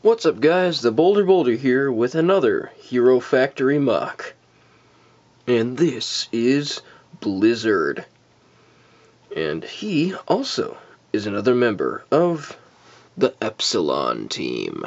What's up guys, theBolderBoulder here with another Hero Factory MOC. And this is Blizrd. And he also is another member of the Epsilon Team.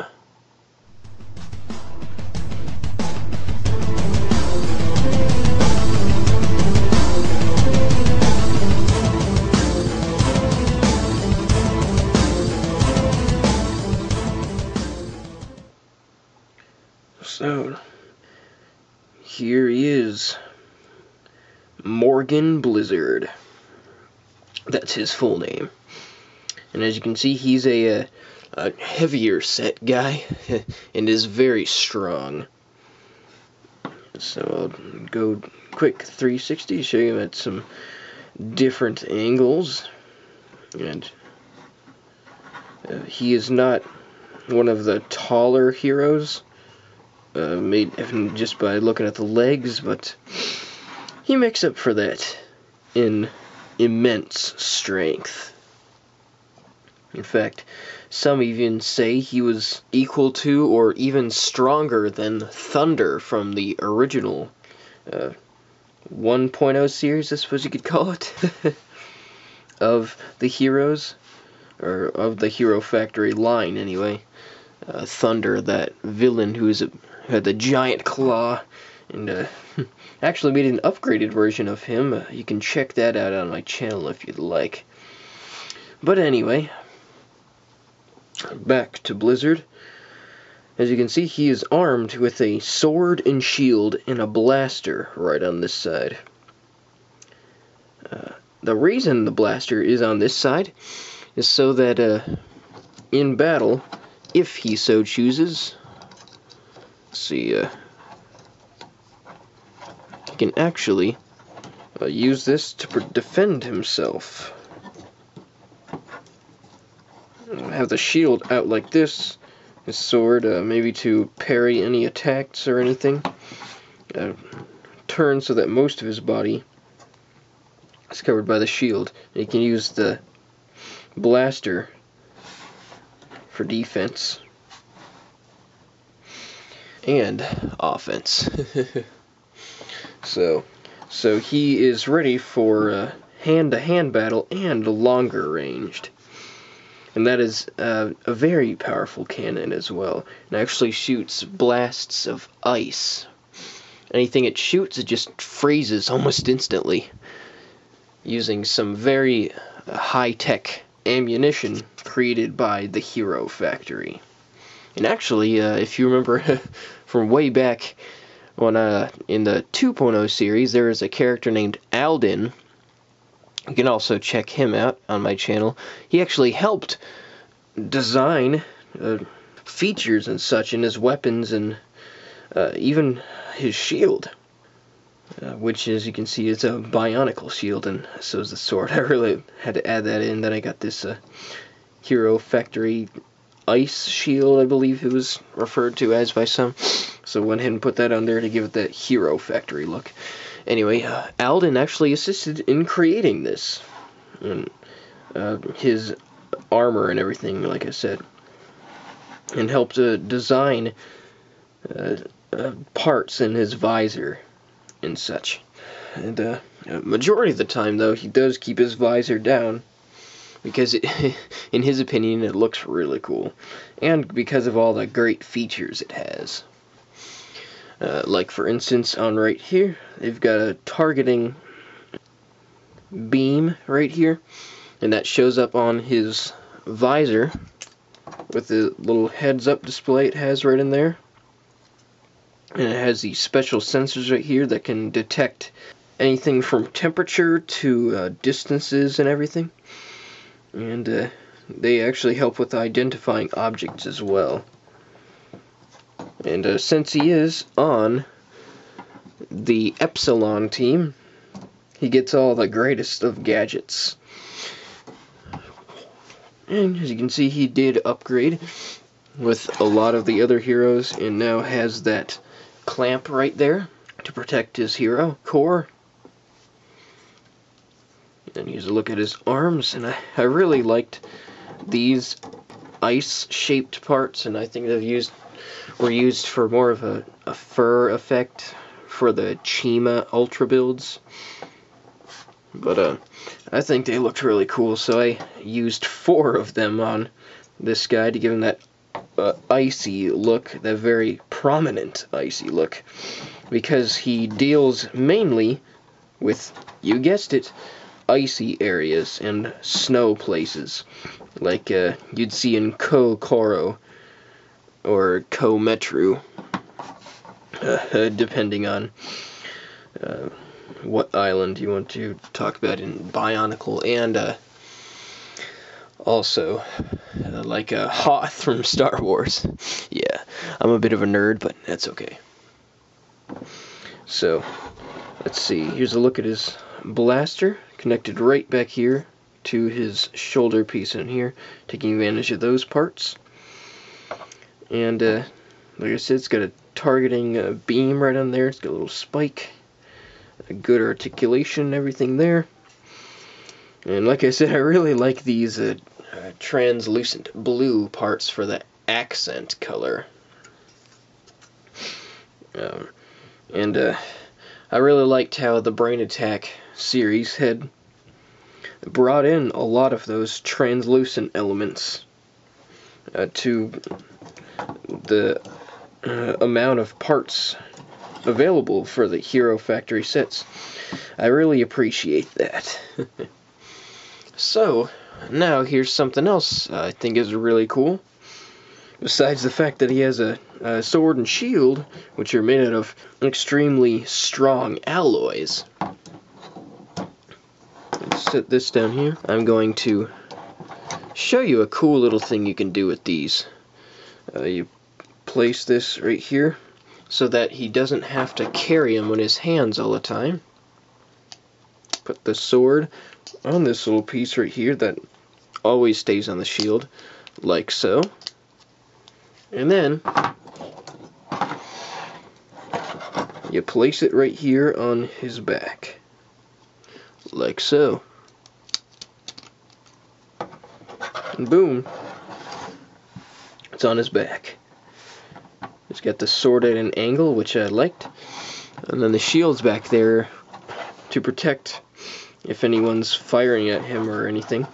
So, here he is, Morgan Blizrd. That's his full name. And as you can see, he's a heavier set guy and is very strong. So I'll go quick 360, show you at some different angles. And he is not one of the taller heroes. Made just by looking at the legs, but he makes up for that in immense strength. In fact, some even say he was equal to or even stronger than Thunder from the original 1.0 series, I suppose you could call it, of the heroes, or of the Hero Factory line anyway. Thunder, that villain who had the giant claw, and actually made an upgraded version of him. You can check that out on my channel if you'd like. But anyway, back to Blizrd. As you can see, he is armed with a sword and shield and a blaster right on this side. The reason the blaster is on this side is so that in battle, if he so chooses, he can actually use this to defend himself. Have the shield out like this, his sword maybe to parry any attacks or anything. Turn so that most of his body is covered by the shield. And he can use the blaster for defense and offense. so he is ready for hand-to-hand battle and longer ranged. And that is a very powerful cannon as well. It actually shoots blasts of ice. Anything it shoots, it just freezes almost instantly, using some very high-tech ammunition created by the Hero Factory. And actually, if you remember from way back when in the 2.0 series, there is a character named Alden. You can also check him out on my channel. He actually helped design features and such in his weapons and even his shield, which, as you can see, is a bionicle shield, and so is the sword. I really had to add that in. Then I got this Hero Factory ice shield, I believe it was referred to as by some. So went ahead and put that on there to give it that Hero Factory look. Anyway, Alden actually assisted in creating this, and his armor and everything, like I said, and helped design parts in his visor and such. And majority of the time, though, he does keep his visor down, because in his opinion, it looks really cool, and because of all the great features it has. Like, for instance, on right here, they've got a targeting beam right here, and that shows up on his visor with the little heads-up display it has right in there. And it has these special sensors right here that can detect anything from temperature to distances and everything. And they actually help with identifying objects as well. And since he is on the Epsilon team, he gets all the greatest of gadgets. And as you can see, he did upgrade with a lot of the other heroes, and now has that clamp right there to protect his hero core. And here's a look at his arms, and I really liked these ice-shaped parts, and I think were used for more of a fur effect for the Chima Ultra builds. But I think they looked really cool, so I used 4 of them on this guy to give him that icy look, that very prominent icy look, because he deals mainly with, you guessed it, icy areas and snow places, like you'd see in Ko-Koro or Ko-Metru, depending on what island you want to talk about in Bionicle, and also like Hoth from Star Wars. Yeah, I'm a bit of a nerd, but that's okay. So, let's see, here's a look at his blaster, connected right back here to his shoulder piece in here, taking advantage of those parts. And like I said, it's got a targeting beam right on there, it's got a little spike, a good articulation and everything there. And like I said, I really like these translucent blue parts for the accent color. And I really liked how the Brain Attack series had brought in a lot of those translucent elements to the amount of parts available for the Hero Factory sets. I really appreciate that. So, now here's something else I think is really cool. Besides the fact that he has a sword and shield, which are made out of extremely strong alloys. Let's set this down here. I'm going to show you a cool little thing you can do with these. You place this right here so that he doesn't have to carry them in his hands all the time. Put the sword on this little piece right here that always stays on the shield, like so. And then you place it right here on his back, like so. And boom, it's on his back. It's got the sword at an angle, which I liked, and then the shield's back there to protect if anyone's firing at him or anything.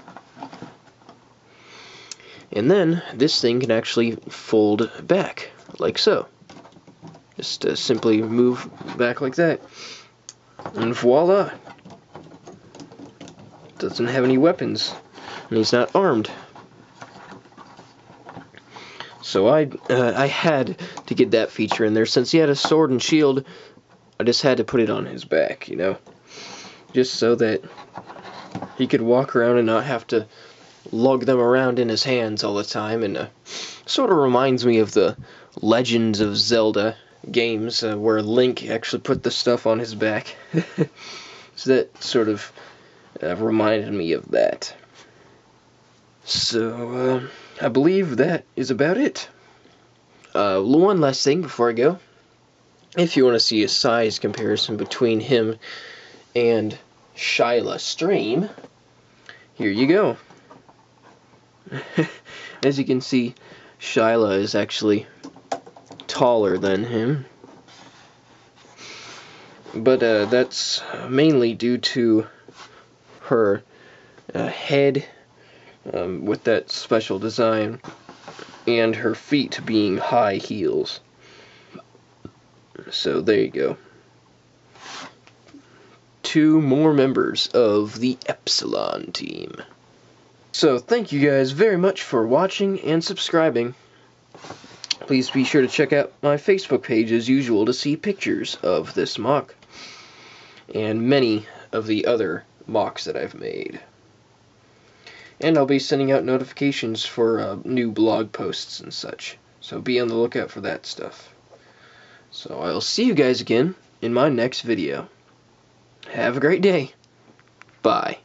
And then this thing can actually fold back, like so. Just simply move back like that, and voila! Doesn't have any weapons, and he's not armed. So I had to get that feature in there. Since he had a sword and shield, I just had to put it on his back, you know, just so that he could walk around and not have to lug them around in his hands all the time. And sort of reminds me of the Legends of Zelda games where Link actually put the stuff on his back. So that sort of reminded me of that. So I believe that is about it. One last thing before I go. If you want to see a size comparison between him and Shyla Stream, here you go. As you can see, Shyla is actually taller than him. But that's mainly due to her head with that special design, and her feet being high heels. So there you go. 2 more members of the Epsilon Team. So thank you guys very much for watching and subscribing. Please be sure to check out my Facebook page as usual to see pictures of this MOC and many of the other MOCs that I've made. And I'll be sending out notifications for new blog posts and such. So be on the lookout for that stuff. So I'll see you guys again in my next video. Have a great day. Bye.